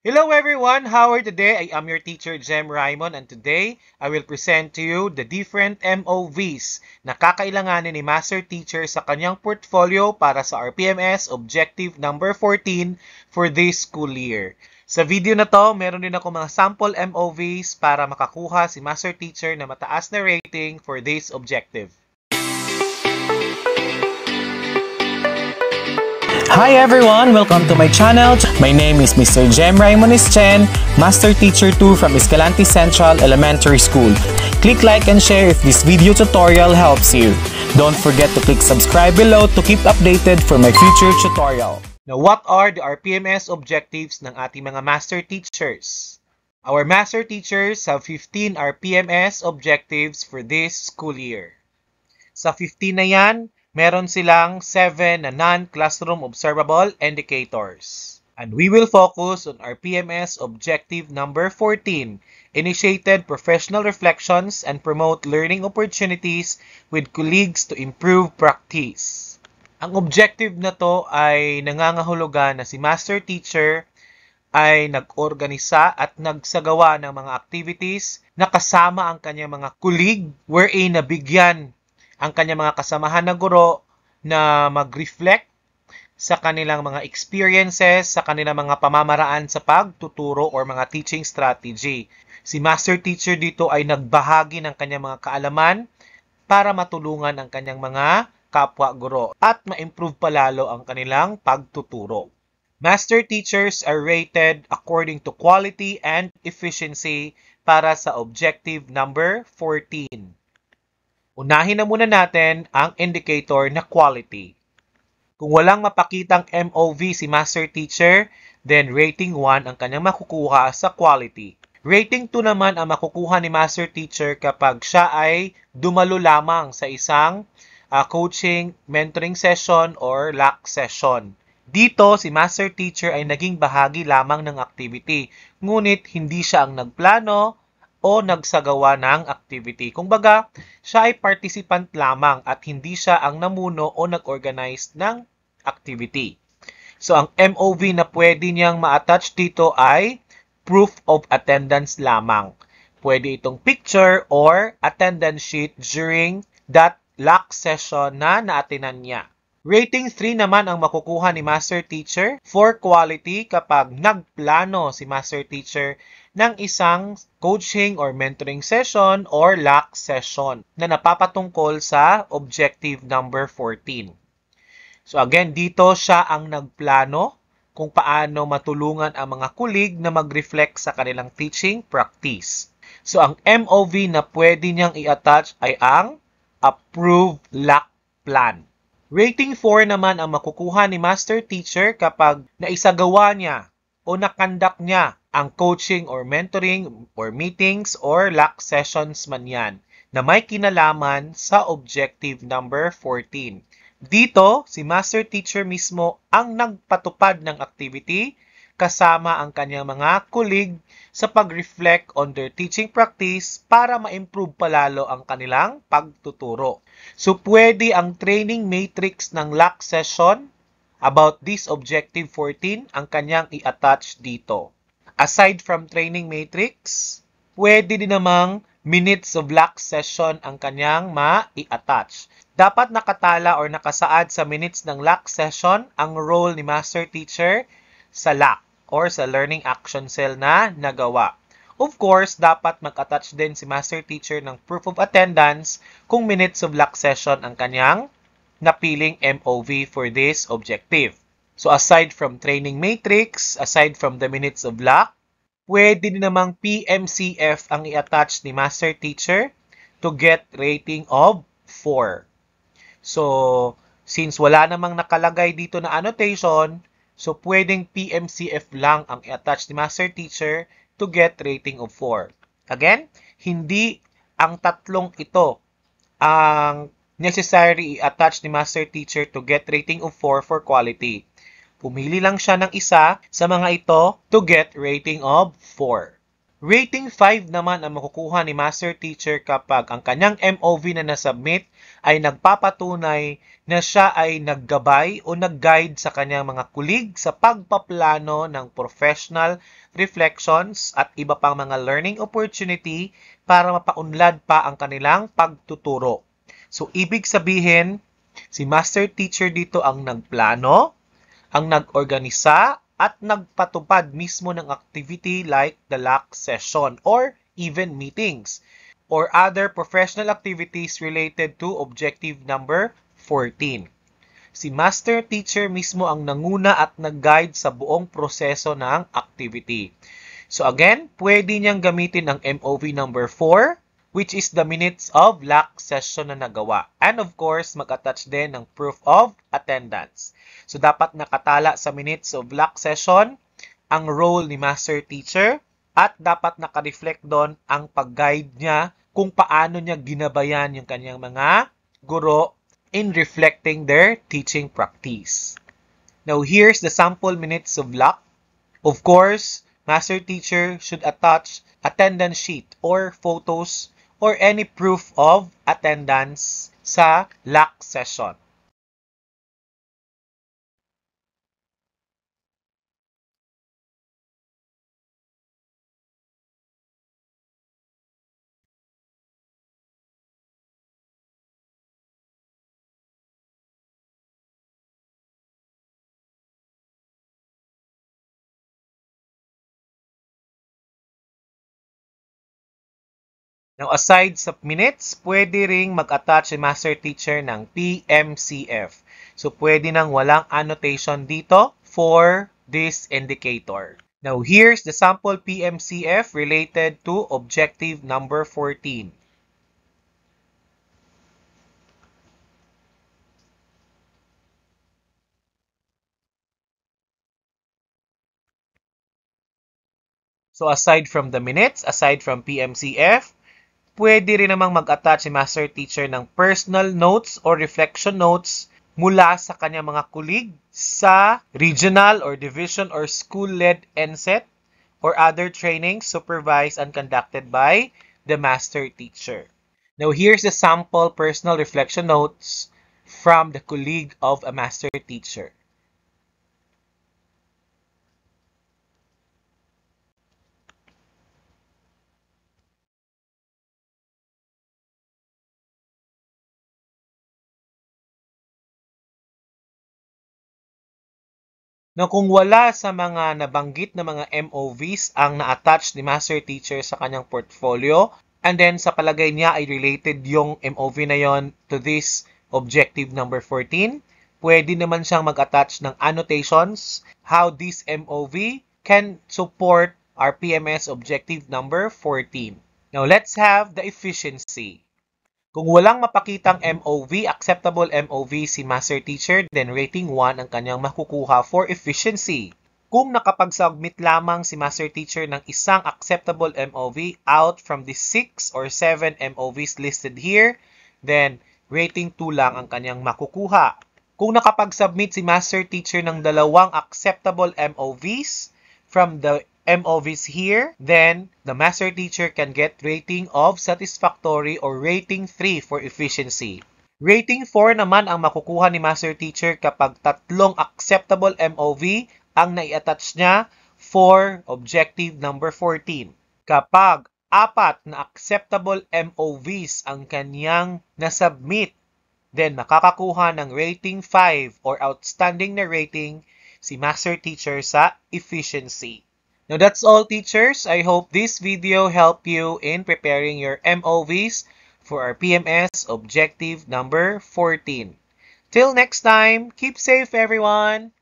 Hello everyone, how are you today? I am your teacher Jem Raymond and today I will present to you the different MOVs na kakailanganin ni Master Teacher sa kanyang portfolio para sa RPMS Objective number 14 for this school year. Sa video na to, meron din ako mga sample MOVs para makakuha si Master Teacher na mataas na rating for this objective. Hi everyone! Welcome to my channel. My name is Mr. Jem Raymond Chen, Master Teacher 2 from Escalante Central Elementary School. Click like and share if this video tutorial helps you. Don't forget to click subscribe below to keep updated for my future tutorial. Now, what are the RPMS objectives ng ating mga Master Teachers? Our Master Teachers have 15 RPMS objectives for this school year. Sa 15 na yan, meron silang 7 na non-classroom observable indicators. And we will focus on our PMS objective number 14, initiated professional reflections and promote learning opportunities with colleagues to improve practice. Ang objective na to ay nangangahulugan na si Master Teacher ay nag-organisa at nagsagawa ng mga activities na kasama ang kanyang mga colleague wherein nabigyan ang kanyang mga kasamahan na guro na mag-reflect sa kanilang mga experiences, sa kanilang mga pamamaraan sa pagtuturo or mga teaching strategy. Si Master Teacher dito ay nagbahagi ng kanyang mga kaalaman para matulungan ang kanyang mga kapwa guro at ma-improve palalo ang kanilang pagtuturo. Master Teachers are rated according to quality and efficiency para sa objective number 14. Unahin na muna natin ang indicator na quality. Kung walang mapakitang MOV si Master Teacher, then rating 1 ang kanyang makukuha sa quality. Rating 2 naman ang makukuha ni Master Teacher kapag siya ay dumalo lamang sa isang coaching, mentoring session or LAC session. Dito, si Master Teacher ay naging bahagi lamang ng activity, ngunit hindi siya ang nagplano o nagsagawa ng activity. Kung baga, siya ay participant lamang at hindi siya ang namuno o nag-organize ng activity. So, ang MOV na pwede niyang ma-attach dito ay proof of attendance lamang. Pwede itong picture or attendance sheet during that LAC session na naatinan niya. Rating 3 naman ang makukuha ni Master Teacher for quality kapag nagplano si Master Teacher ng isang coaching or mentoring session or LAC session na napapatungkol sa objective number 14. So again, dito siya ang nagplano kung paano matulungan ang mga kulig na mag-reflect sa kanilang teaching practice. So ang MOV na pwede niyang i-attach ay ang approved LAC plan. Rating 4 naman ang makukuha ni Master Teacher kapag naisagawa niya o nakandak niya ang coaching or mentoring or meetings or LAC sessions man yan na may kinalaman sa objective number 14. Dito, si Master Teacher mismo ang nagpatupad ng activity kasama ang kanyang mga colleague sa pag-reflect on their teaching practice para ma-improve palalo ang kanilang pagtuturo. So, pwede ang training matrix ng LAC session about this objective 14 ang kanyang i-attach dito. Aside from training matrix, pwede din namang minutes of LAC session ang kanyang ma-i-attach. Dapat nakatala or nakasaad sa minutes ng LAC session ang role ni Master Teacher sa LAC or sa learning action cell na nagawa. Of course, dapat mag-attach din si Master Teacher ng proof of attendance kung minutes of LAC session ang kanyang napiling MOV for this objective. So aside from training matrix, aside from the minutes of LAC, pwede din namang PMCF ang i-attach ni Master Teacher to get rating of 4. So, since wala namang nakalagay dito na annotation, so pwedeng PMCF lang ang i-attach ni Master Teacher to get rating of 4. Again, hindi ang tatlong ito ang necessary i-attach ni Master Teacher to get rating of 4 for quality. Pumili lang siya ng isa sa mga ito to get rating of 4. Rating 5 naman ang makukuha ni Master Teacher kapag ang kanyang MOV na nasubmit ay nagpapatunay na siya ay naggabay o nag-guide sa kanyang mga kulig sa pagpaplano ng professional reflections at iba pang mga learning opportunity para mapaunlad pa ang kanilang pagtuturo. So, ibig sabihin, si Master Teacher dito ang nagplano, ang nag-organisa, at nagpatupad mismo ng activity like the LAC session or even meetings or other professional activities related to objective number 14. Si Master Teacher mismo ang nanguna at nag-guide sa buong proseso ng activity. So again, pwede niyang gamitin ang MOV number 4, which is the minutes of LAC session na nagawa. And of course, mag-attach din ng proof of attendance. So dapat nakatala sa minutes of LAC session ang role ni Master Teacher at dapat naka-reflect doon ang pag-guide niya kung paano niya ginabayan yung kanyang mga guro in reflecting their teaching practice. Now, here's the sample minutes of LAC. Of course, Master Teacher should attach attendance sheet or photos or any proof of attendance sa LAC session. Now, aside sa minutes, pwede ring mag-attach si Master Teacher ng PMCF. So, pwede nang walang annotation dito for this indicator. Now, here's the sample PMCF related to objective number 14. So, aside from the minutes, aside from PMCF, pwede rin namang mag-attach si Master Teacher ng personal notes or reflection notes mula sa kanyang mga kulig sa regional or division or school-led NSET or other trainings supervised and conducted by the Master Teacher. Now, here's the sample personal reflection notes from the colleague of a Master Teacher. Na kung wala sa mga nabanggit na mga MOVs ang na-attach ni Master Teacher sa kanyang portfolio, and then sa palagay niya ay related yung MOV na yon to this objective number 14, pwede naman siyang mag-attach ng annotations how this MOV can support our PMS objective number 14. Now, let's have the efficiency. Kung walang mapakitang MOV, acceptable MOV si Master Teacher, then rating 1 ang kanyang makukuha for efficiency. Kung nakapag-submit lamang si Master Teacher ng isang acceptable MOV out from the 6 or 7 MOVs listed here, then rating 2 lang ang kanyang makukuha. Kung nakapag-submit si Master Teacher ng dalawang acceptable MOVs from the MOVs here, then the Master Teacher can get rating of satisfactory or rating 3 for efficiency. Rating 4 naman ang makukuha ni Master Teacher kapag tatlong acceptable MOV ang nai-attach niya for objective number 14. Kapag 4 na acceptable MOVs ang kanyang nasubmit, then makakakuha ng rating 5 or outstanding na rating si Master Teacher sa efficiency. Now, that's all, teachers. I hope this video helped you in preparing your MOVs for our PMS objective number 14. Till next time, keep safe, everyone.